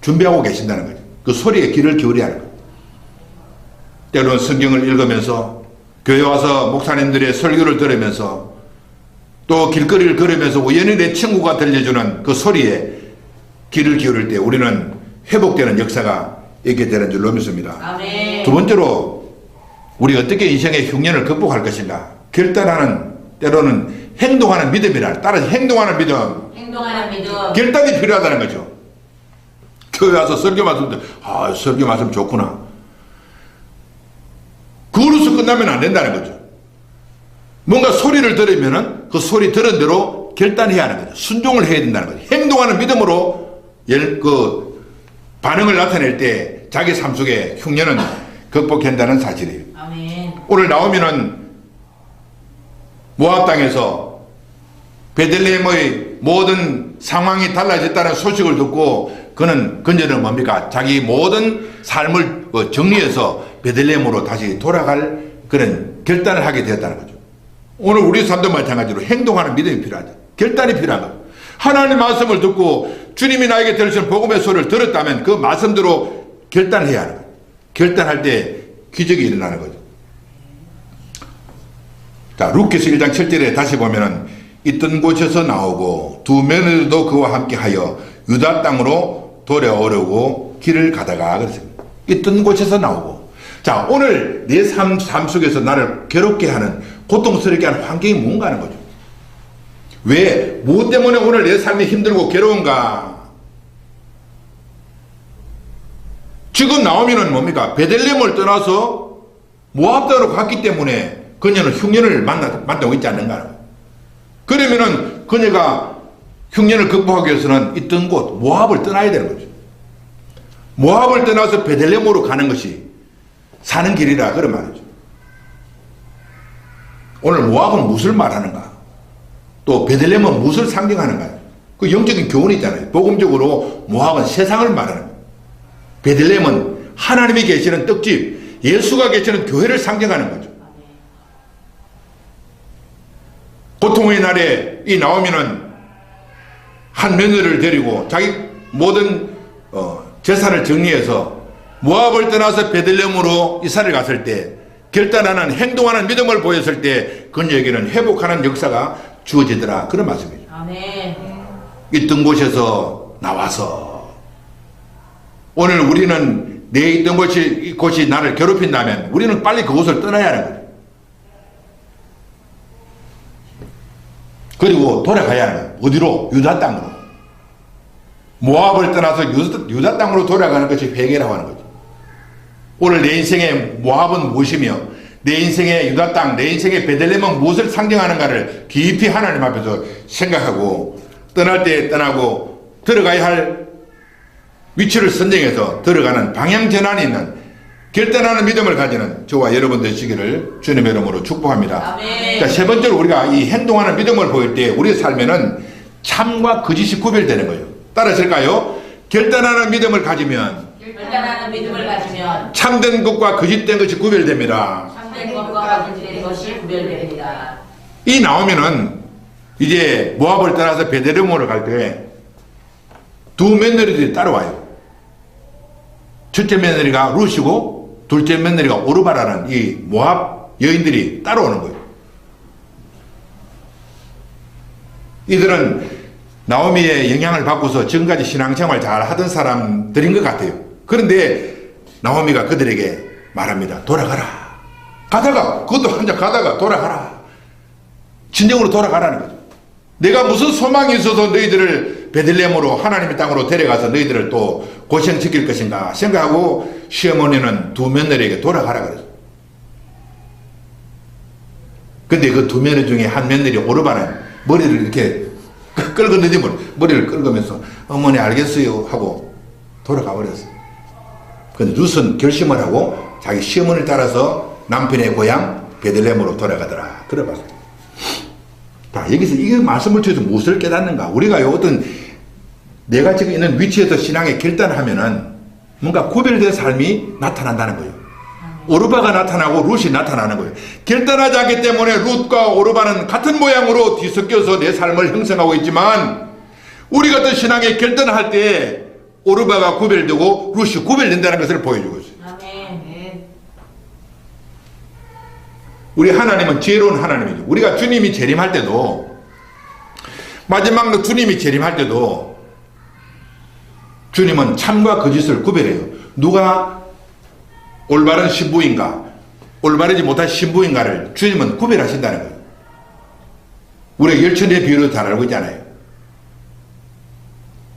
준비하고 계신다는 거죠. 그 소리에 귀를 기울여야 하는 거예요. 때로는 성경을 읽으면서 교회 와서 목사님들의 설교를 들으면서 또 길거리를 걸으면서 우연히 내 친구가 들려주는 그 소리에 귀를 기울일 때 우리는 회복되는 역사가 있게 되는 줄로 믿습니다. 아멘. 두 번째로 우리 어떻게 인생의 흉년을 극복할 것인가? 결단하는 때로는 행동하는 믿음이라 따라서 행동하는 믿음. 행동하는 믿음. 결단이 필요하다는 거죠. 교회 와서 설교 말씀 때 설교 말씀 좋구나. 그걸로서 끝나면 안 된다는 거죠. 뭔가 소리를 들으면은 그 소리 들은 대로 결단해야 하는 거죠. 순종을 해야 된다는 거죠. 행동하는 믿음으로 그 반응을 나타낼 때 자기 삶 속에 흉년은 극복한다는 사실이에요. 아멘. 오늘 나오면은 모압 땅에서 베들레헴의 모든 상황이 달라졌다는 소식을 듣고 그는 근저는 뭡니까? 자기 모든 삶을 정리해서 베들레헴으로 다시 돌아갈 그런 결단을 하게 되었다는 거죠. 오늘 우리 삶도 마찬가지로 행동하는 믿음이 필요하죠. 결단이 필요한 거죠. 하나님의 말씀을 듣고 주님이 나에게 들으신 복음의 소리를 들었다면 그 말씀대로 결단해야 하는 거예요. 결단할 때 기적이 일어나는 거죠. 자, 루카서 1장 7절에 다시 보면은 있던 곳에서 나오고 두 며느리도 그와 함께 하여 유다 땅으로 돌아오려고 길을 가다가 그랬습니다. 있던 곳에서 나오고. 자, 오늘 내 삶 속에서 나를 괴롭게 하는 고통스럽게 하는 환경이 뭔가 하는 거죠. 왜? 무엇 때문에 오늘 내 삶이 힘들고 괴로운가? 지금 나오면은 뭡니까? 베들레헴을 떠나서 모압 땅으로 갔기 때문에 그녀는 흉년을 만나고 있지 않는가? 그러면은 그녀가 흉년을 극복하기 위해서는 있던 곳 모압을 떠나야 되는 거죠. 모압을 떠나서 베들레헴으로 가는 것이 사는 길이라 그런 말이죠. 오늘 모압은 무엇을 말하는가? 또 베들레헴은 무엇을 상징하는가? 그 영적인 교훈이 있잖아요. 복음적으로 모압은 세상을 말하는 거예요. 베들레헴은 하나님이 계시는 떡집, 예수가 계시는 교회를 상징하는 거죠. 고통의 날에 이 나오면은 한 며느리를 데리고 자기 모든 재산을 정리해서 모압을 떠나서 베들레헴으로 이사를 갔을 때 결단하는 행동하는 믿음을 보였을 때 그녀에게는 회복하는 역사가 주어지더라 그런 말씀이죠. 아멘. 있던 곳에서 나와서 오늘 우리는 내 있던 곳이 나를 괴롭힌다면 우리는 빨리 그곳을 떠나야 하는 거죠. 그리고 돌아가야 하는 거예요. 어디로? 유다 땅으로. 모압을 떠나서 유다 땅으로 돌아가는 것이 회개라고 하는 거죠. 오늘 내 인생의 모압은 무엇이며 내 인생의 유다 땅, 내 인생의 베들레헴은 무엇을 상징하는가를 깊이 하나님 앞에서 생각하고 떠날 때 떠나고 들어가야 할 위치를 선정해서 들어가는 방향 전환이 있는 결단하는 믿음을 가지는 저와 여러분 되시기를 주님의 이름으로 축복합니다. 아멘. 자, 세 번째로 우리가 이 행동하는 믿음을 보일 때 우리의 삶에는 참과 거짓이 구별되는 거예요. 따라하실까요? 결단하는 믿음을 가지면 결단하는 믿음을 가지면 참된 것과 거짓된 것이 구별됩니다. 참된 것과 거짓된 것이 구별됩니다. 이 나오면은 이제 모압을 떠나서 베들레헴으로 갈 때 두 며느리들이 따라와요. 첫째 며느리가 룻이고 둘째 며느리가 오르바라는 이 모압 여인들이 따라오는 거예요. 이들은 나오미의 영향을 받고서 지금까지 신앙생활 잘 하던 사람들인 것 같아요. 그런데 나오미가 그들에게 말합니다. 돌아가라. 가다가, 그것도 한참 가다가 돌아가라. 진정으로 돌아가라는 거죠. 내가 무슨 소망이 있어서 너희들을 베들레헴으로 하나님의 땅으로 데려가서 너희들을 또 고생시킬 것인가 생각하고 시어머니는 두 며느리에게 돌아가라 그랬어요. 근데 그 두 며느리 중에 한 며느리 오르바는 머리를 이렇게 끌었는지 머리를 끌면서 어머니 알겠어요 하고 돌아가 버렸어요. 근데 룻은 결심을 하고 자기 시어머니를 따라서 남편의 고향 베들레헴으로 돌아가더라. 들어봤어요. 자, 여기서 이 말씀을 통해서 무엇을 깨닫는가? 우리가요, 어떤 내가 지금 있는 위치에서 신앙에 결단하면은 뭔가 구별된 삶이 나타난다는 거예요. 오르바가 나타나고 룻이 나타나는 거예요. 결단하지 않기 때문에 룻과 오르바는 같은 모양으로 뒤섞여서 내 삶을 형성하고 있지만 우리 같은 신앙에 결단할 때 오르바가 구별되고 룻이 구별된다는 것을 보여주고 있어요. 아멘. 우리 하나님은 지혜로운 하나님이죠. 우리가 주님이 재림할 때도 마지막으로 주님이 재림할 때도 주님은 참과 거짓을 구별해요. 누가 올바른 신부인가 올바르지 못한 신부인가를 주님은 구별하신다는 거예요. 우리가 열천의 비유를 잘 알고 있잖아요.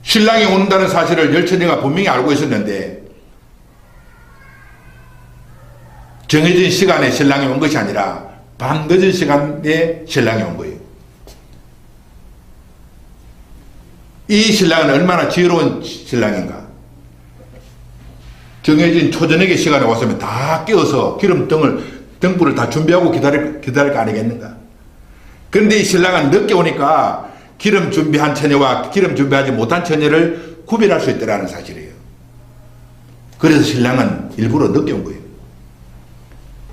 신랑이 온다는 사실을 열천이가 분명히 알고 있었는데 정해진 시간에 신랑이 온 것이 아니라 밤 늦은 시간에 신랑이 온 거예요. 이 신랑은 얼마나 지혜로운 신랑인가. 정해진 초저녁의 시간에 왔으면 다 깨어서 등불을 다 준비하고 기다릴 거 아니겠는가. 그런데 이 신랑은 늦게 오니까 기름 준비한 처녀와 기름 준비하지 못한 처녀를 구별할 수 있다는 사실이에요. 그래서 신랑은 일부러 늦게 온 거예요.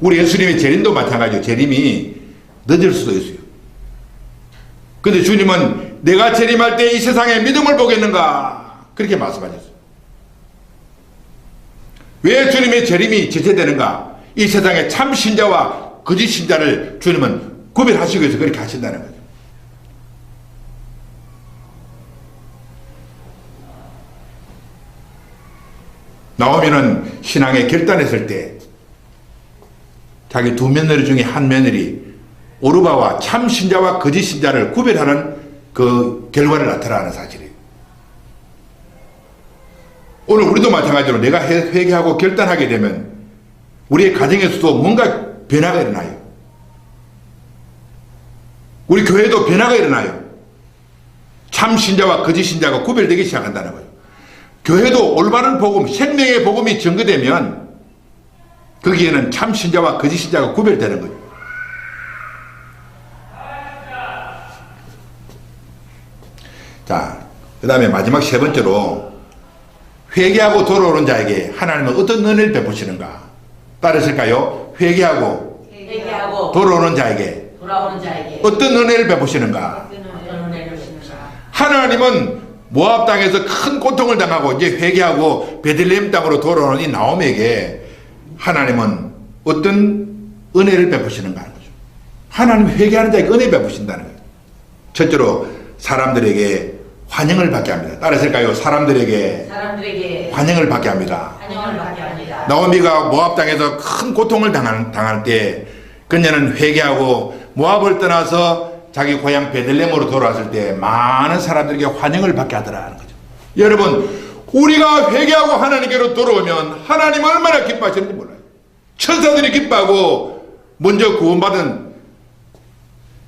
우리 예수님의 재림도 마찬가지예요. 재림이 늦을 수도 있어요. 근데 주님은 내가 재림할 때 이 세상에 믿음을 보겠는가 그렇게 말씀하셨어요. 왜 주님의 재림이 지체되는가? 이 세상에 참 신자와 거짓 신자를 주님은 구별하시기 위해서 그렇게 하신다는 거죠. 나오미는 신앙에 결단했을 때 자기 두 며느리 중에 한 며느리 오르바와 참 신자와 거짓 신자를 구별하는 그 결과를 나타나는 사실이에요. 오늘 우리도 마찬가지로 내가 회개하고 결단하게 되면 우리의 가정에서도 뭔가 변화가 일어나요. 우리 교회도 변화가 일어나요. 참 신자와 거짓 신자가 구별되기 시작한다는 거예요. 교회도 올바른 복음, 생명의 복음이 전거되면 거기에는 참 신자와 거짓 신자가 구별되는 거예요. 자, 그 다음에 마지막 세 번째로 회개하고 돌아오는 자에게 하나님은 어떤 은혜를 베푸시는가? 따르실까요? 회개하고 돌아오는 자에게 어떤 은혜를 베푸시는가? 하나님은 모압 땅에서 큰 고통을 당하고 이제 회개하고 베들레헴 땅으로 돌아오는 이 나오미에게 하나님은 어떤 은혜를 베푸시는가 하는 거죠. 하나님 회개하는 자에게 은혜 베푸신다는 거예요. 첫째로 사람들에게 환영을 받게 합니다. 따르실까요? 사람들에게 환영을 받게 합니다. 나오미가 모압 땅에서 큰 고통을 당할 때 그녀는 회개하고 모압을 떠나서 자기 고향 베들레헴으로 돌아왔을 때 많은 사람들에게 환영을 받게 하더라는 거죠. 여러분, 우리가 회개하고 하나님께로 돌아오면 하나님 얼마나 기뻐하시는지 몰라요. 천사들이 기뻐하고 먼저 구원받은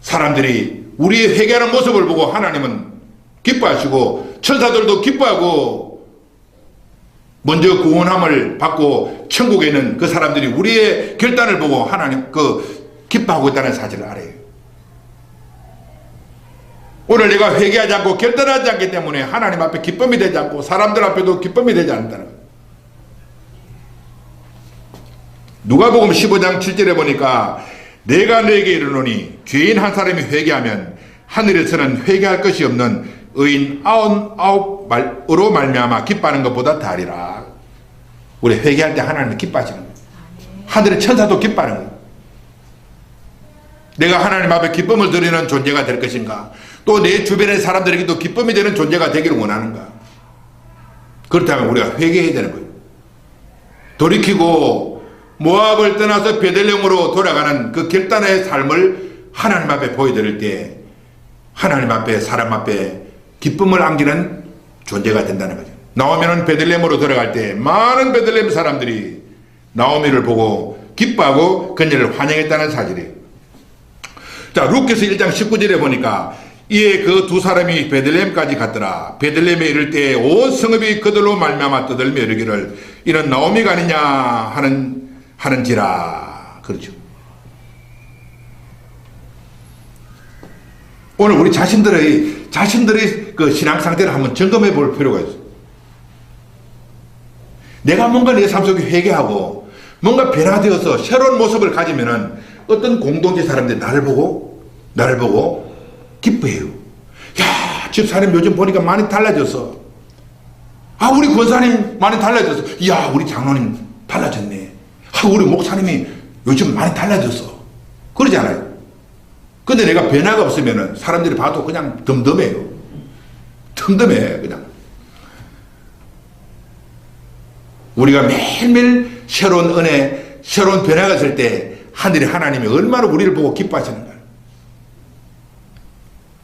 사람들이 우리의 회개하는 모습을 보고 하나님은 기뻐하시고 천사들도 기뻐하고 먼저 구원함을 받고 천국에 있는 그 사람들이 우리의 결단을 보고 하나님 기뻐하고 있다는 사실을 알아요. 오늘 내가 회개하지 않고 결단하지 않기 때문에 하나님 앞에 기쁨이 되지 않고 사람들 앞에도 기쁨이 되지 않는다는 거예요. 누가복음 15장 7절에 보니까 내가 너에게 이르노니 죄인 한 사람이 회개하면 하늘에서는 회개할 것이 없는 의인 99으로 말미암아 기뻐하는 것보다 다리라. 우리 회개할 때 하나님은 기뻐하시는 거예요. 하늘의 천사도 기뻐하는 거예요. 내가 하나님 앞에 기쁨을 드리는 존재가 될 것인가? 또 내 주변의 사람들에게도 기쁨이 되는 존재가 되기를 원하는가? 그렇다면 우리가 회개해야 되는 거예요. 돌이키고 모압을 떠나서 베들레헴으로 돌아가는 그 결단의 삶을 하나님 앞에 보여드릴 때 하나님 앞에 사람 앞에 기쁨을 안기는 존재가 된다는 거죠. 나오미는 베들레헴으로 돌아갈 때 많은 베들레헴 사람들이 나오미를 보고 기뻐하고 그녀를 환영했다는 사실이에요. 자, 룻기서 1장 19절에 보니까 이에 그 두 사람이 베들레헴까지 갔더라. 베들레헴에 이를 때 온 성읍이 그들로 말미암아 떠들며 이르기를 이는 나오미가 아니냐 하는지라. 그렇죠. 오늘 우리 자신들의 그 신앙 상태를 한번 점검해 볼 필요가 있어요. 내가 뭔가 내 삶 속에 회개하고 뭔가 변화되어서 새로운 모습을 가지면은 어떤 공동체 사람들이 나를 보고 기뻐해요. 야, 집사님 요즘 보니까 많이 달라졌어. 아, 우리 권사님 많이 달라졌어. 야, 우리 장로님 달라졌네. 아, 우리 목사님이 요즘 많이 달라졌어. 그러지 않아요? 근데 내가 변화가 없으면은 사람들이 봐도 그냥 덤덤해요. 덤덤해, 그냥. 우리가 매일매일 새로운 은혜, 새로운 변화가 있을 때 하늘의 하나님이 얼마나 우리를 보고 기뻐하시는가.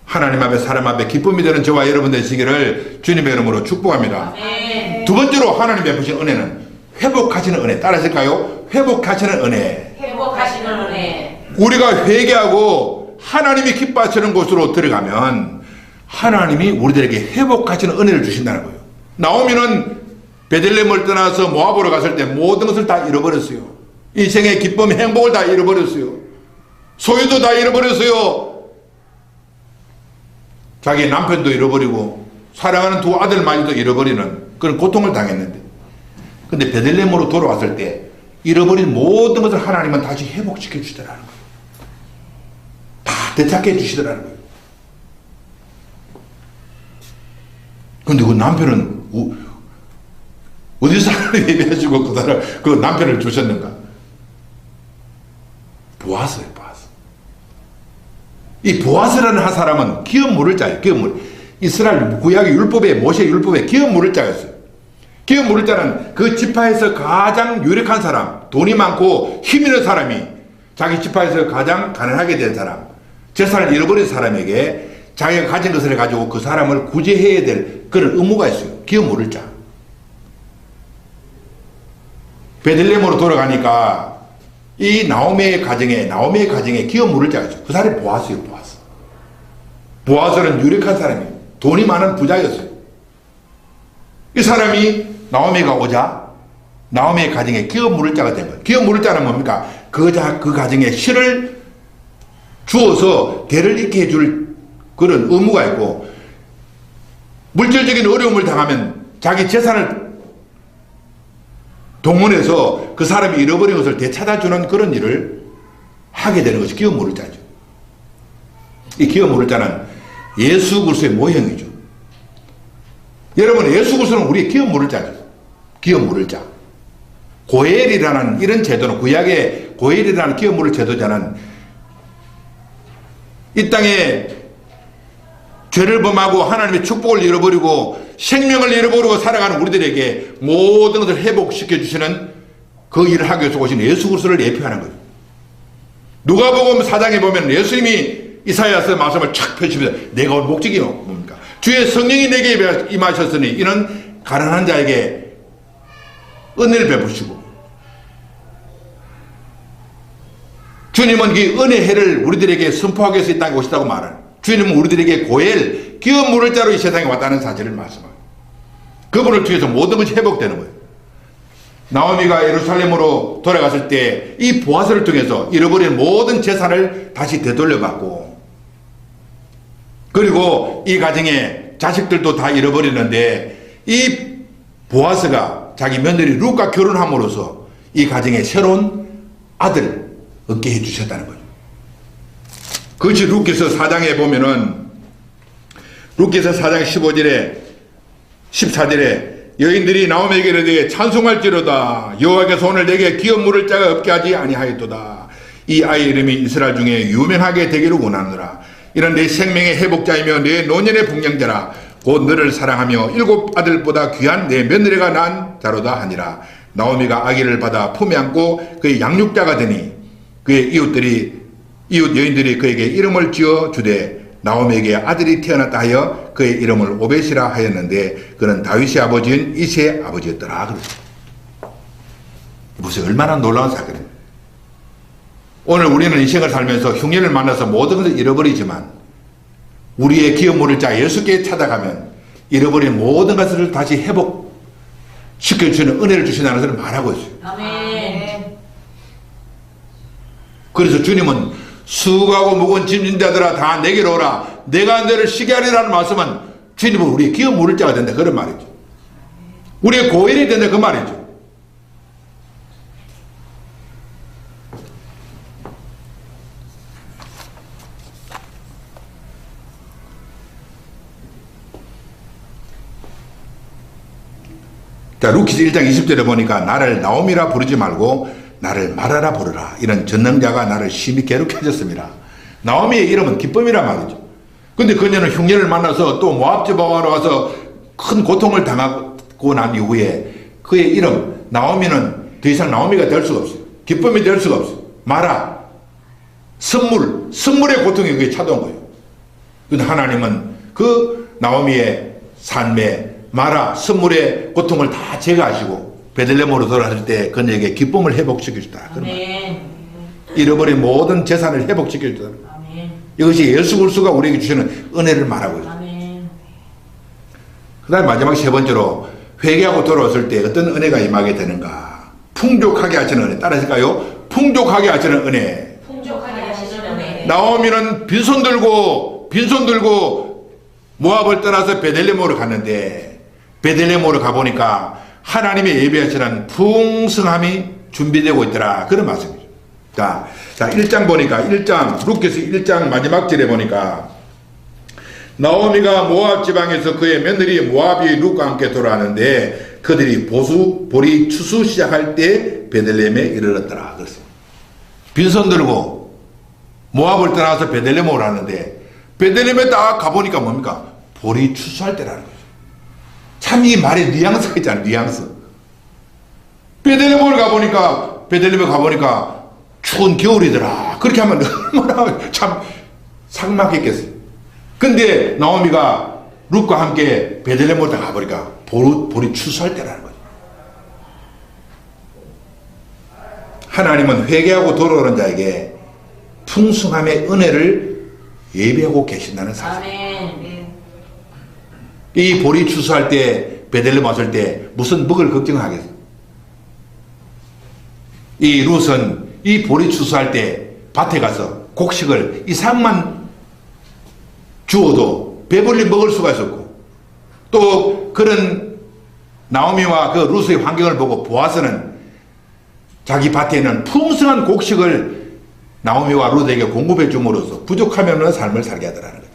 하나님 앞에 사람 앞에 기쁨이 되는 저와 여러분 되시기를 주님의 이름으로 축복합니다. 아멘. 두 번째로 하나님 베푸신 은혜는 회복하시는 은혜. 따라하실까요? 회복하시는 은혜. 회복하시는 은혜. 우리가 회개하고 하나님이 기뻐하시는 곳으로 들어가면 하나님이 우리들에게 회복하시는 은혜를 주신다는 거예요. 나오미는 베들레헴을 떠나서 모압으로 갔을 때 모든 것을 다 잃어버렸어요. 인생의 기쁨, 행복을 다 잃어버렸어요. 소유도 다 잃어버렸어요. 자기 남편도 잃어버리고 사랑하는 두 아들마저도 잃어버리는 그런 고통을 당했는데, 근데 베들레헴으로 돌아왔을 때 잃어버린 모든 것을 하나님은 다시 회복시켜 주시더라는 거예요. 다 되찾게 해주시더라는 거예요. 근데 그 남편은 어디서 하나님 예배하시고 그 남편을 주셨는가? 보아스예요, 보아스. 이 보아스라는 한 사람은 기업 물을 자예요, 기업 물. 이스라엘 구약의 율법에, 모세 율법에 기업 물을 자였어요. 기업 물을 자는 그 지파에서 가장 유력한 사람, 돈이 많고 힘 있는 사람이 자기 지파에서 가장 가난하게 된 사람, 재산을 잃어버린 사람에게 자기가 가진 것을 가지고 그 사람을 구제해야 될 그런 의무가 있어요. 기업 물을 자. 베들레헴으로 돌아가니까 이 나오미의 가정에 기업 물을 자가 있어요. 그 사람이 보아스예요, 보아스. 보아스는 유력한 사람이에요. 돈이 많은 부자였어요. 이 사람이 나오미가 오자 나오미의 가정에 기업 물을 자가 된 거예요. 기업 물을 자는 뭡니까? 그 가정에 실을 주어서 대를 잇게 해줄 그런 의무가 있고, 물질적인 어려움을 당하면 자기 재산을 동원해서 그 사람이 잃어버린 것을 되찾아주는 그런 일을 하게 되는 것이 기업 물을 자죠. 이 기업 물을 자는 예수 그리스도의 모형이죠. 여러분, 예수 그리스도는 우리의 기업 물을 자죠. 기업 물을 자. 고엘이라는 이런 제도는, 구약의 고엘이라는 기업 물을 제도자는 이 땅에 죄를 범하고 하나님의 축복을 잃어버리고 생명을 잃어버리고 살아가는 우리들에게 모든 것을 회복시켜 주시는 그 일을 하기 위해서 오신 예수 그리스도를 예표하는 거예요. 누가복음 4장에 보면 예수님이 이사야서 말씀을 착 펼치면서 내가 온 목적이 뭡니까? 주의 성령이 내게 임하셨으니 이는 가난한 자에게 은혜를 베푸시고, 주님은 이 은혜를 우리들에게 선포하기 위해서 이 땅에 오시다고 말하는, 주님은 우리들에게 고엘, 기업 물을 자로 이 세상에 왔다는 사실을 말씀합니다. 그분을 통해서 모든 것이 회복되는 거예요. 나오미가 예루살렘으로 돌아갔을 때 이 보아스를 통해서 잃어버린 모든 재산을 다시 되돌려받고, 그리고 이 가정에 자식들도 다 잃어버렸는데 이 보아스가 자기 며느리 룻과 결혼함으로써 이 가정에 새로운 아들을 얻게 해주셨다는 거죠. 그것이 룻기서 4장에 보면은, 룻기서 4장 15절에 14절에 여인들이 나오미에게 이르되 찬송할지로다. 여호와께서 오늘 내게 기업 물을 자가 없게 하지 아니하였도다. 이 아이의 이름이 이스라엘 중에 유명하게 되기를 원하노라. 이는 내 생명의 회복자이며 내 노년의 복령자라. 곧 너를 사랑하며 7 아들보다 귀한 내 며느리가 난 자로다 하니라. 나오미가 아기를 받아 품에 안고 그의 양육자가 되니 그의 이웃 여인들이 그에게 이름을 지어 주되 나오미에게 아들이 태어났다 하여 그의 이름을 오벳이라 하였는데 그는 다윗의 아버지인 이새의 아버지였더라. 그랬어요. 무슨 얼마나 놀라운 사건이에요. 오늘 우리는 인생을 살면서 흉년을 만나서 모든 것을 잃어버리지만 우리의 기업 모를 자 예수께 찾아가면 잃어버린 모든 것을 다시 회복시켜주시는 은혜를 주신다는 것을 말하고 있어요. 아멘. 그래서 주님은 수고하고 무거운 짐진 자들아 다 내게로 오라 내가 너를 쉬게 하리라는 말씀은 주님은 우리의 기업 모를 자가 된다 그런 말이죠. 우리의 고인이 된다 그 말이죠. 자, 루키스 1장 20절에 보니까 나를 나오미라 부르지 말고 나를 마라라 부르라. 이런 전능자가 나를 심히 괴롭게 하셨습니다. 나오미의 이름은 기쁨이란 말이죠. 근데 그녀는 흉년을 만나서 또 모압 지방으로 가서 큰 고통을 당하고 난 이후에 그의 이름 나오미는 더 이상 나오미가 될 수가 없어요. 기쁨이 될 수가 없어요. 마라, 선물의 고통이 그게 찾아온 거예요. 근데 하나님은 그 나오미의 삶에 마라, 선물의 고통을 다 제거하시고 베들레헴으로 돌아갈 때 그녀에게 기쁨을 회복시켜주다. 잃어버린 모든 재산을 회복시켜주다. 이것이 예수 그리스도가 우리에게 주시는 은혜를 말하고 있어요. 그 다음에 마지막 세 번째로 회개하고 돌아왔을 때 어떤 은혜가 임하게 되는가. 풍족하게 하시는 은혜. 따라하실까요? 풍족하게 하시는 은혜. 풍족하게 하시는 은혜. 나오미는 빈손 들고 모압을 떠나서 베들레헴으로 갔는데 베들레헴으로 가보니까 하나님의 예배하시는 풍성함이 준비되고 있더라. 그런 말씀이죠. 자, 1장 보니까 루키스 1장 마지막 절에 보니까 나오미가 모압 지방에서 그의 며느리 모압이 룻과 함께 돌아가는데 그들이 보리 추수 시작할 때 베들레헴에 이르렀더라. 그랬어요. 빈손 들고 모압을 떠나서 베들레헴으로 하는데 베들레헴에 딱 가보니까 뭡니까? 보리 추수할 때라는 거죠. 참 이 말에 뉘앙스가 있잖아요. 뉘앙스. 베들레헴에 가보니까 추운 겨울이더라. 그렇게 하면 얼마나 참 삭막했겠어요. 근데 나오미가 룻과 함께 베들레헴으로 가보니까 보리 추수할 때라는 거죠. 하나님은 회개하고 돌아오는 자에게 풍성함의 은혜를 예배하고 계신다는 사실. 이 보리 추수할 때 베들레헴 왔을 때 무슨 먹을 걱정하겠어? 이 룻은 이 보리 추수할 때 밭에 가서 곡식을 이상만 주어도 배불리 먹을 수가 있었고 또 그런 나오미와 그 룻의 환경을 보고 보아스는 자기 밭에 있는 풍성한 곡식을 나오미와 룻에게 공급해 줌으로써 부족함이 없는 삶을 살게 하더라는 거예요.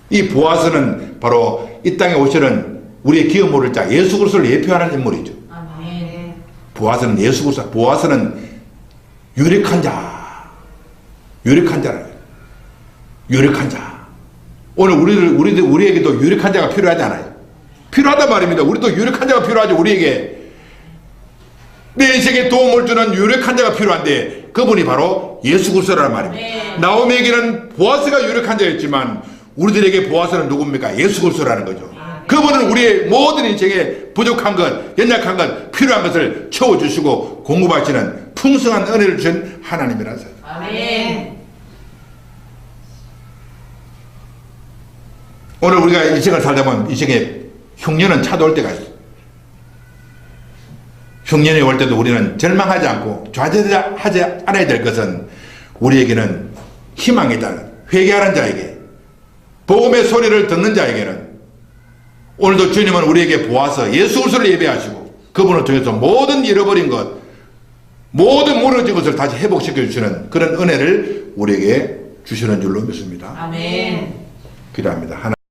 이 보아스는 바로 이 땅에 오시는 우리의 기업 모를 자 예수 그리스도를 예표하는 인물이죠. 보아스는 예수 그리스도, 보아스는 유력한 자라는 거예요. 유력한 자. 오늘 우리에게도 유력한 자가 필요하지 않아요? 필요하단 말입니다. 우리도 유력한 자가 필요하죠. 우리에게 내 인생에 도움을 주는 유력한 자가 필요한데 그분이 바로 예수 그리스도라는 말입니다. 나오미에게는 보아스가 유력한 자였지만 우리들에게 보아스는 누굽니까? 예수 그리스도라는 거죠. 그분은 우리의 모든 인생에 부족한 것, 연약한 것, 필요한 것을 채워주시고 공급하시는 풍성한 은혜를 주신 하나님이라는 사실. 아멘. 오늘 우리가 인생을 살다 보면 인생에 흉년은 찾아올 때가 있어요. 흉년이 올 때도 우리는 절망하지 않고 좌절하지 않아야 될 것은 우리에게는 희망이 있다는, 회개하는 자에게, 복음의 소리를 듣는 자에게는 오늘도 주님은 우리에게 보아서 예수 그리스도를 예배하시고 그분을 통해서 모든 잃어버린 것, 모든 무너진 것을 다시 회복시켜 주시는 그런 은혜를 우리에게 주시는 줄로 믿습니다. 아멘. 기도합니다. 하나님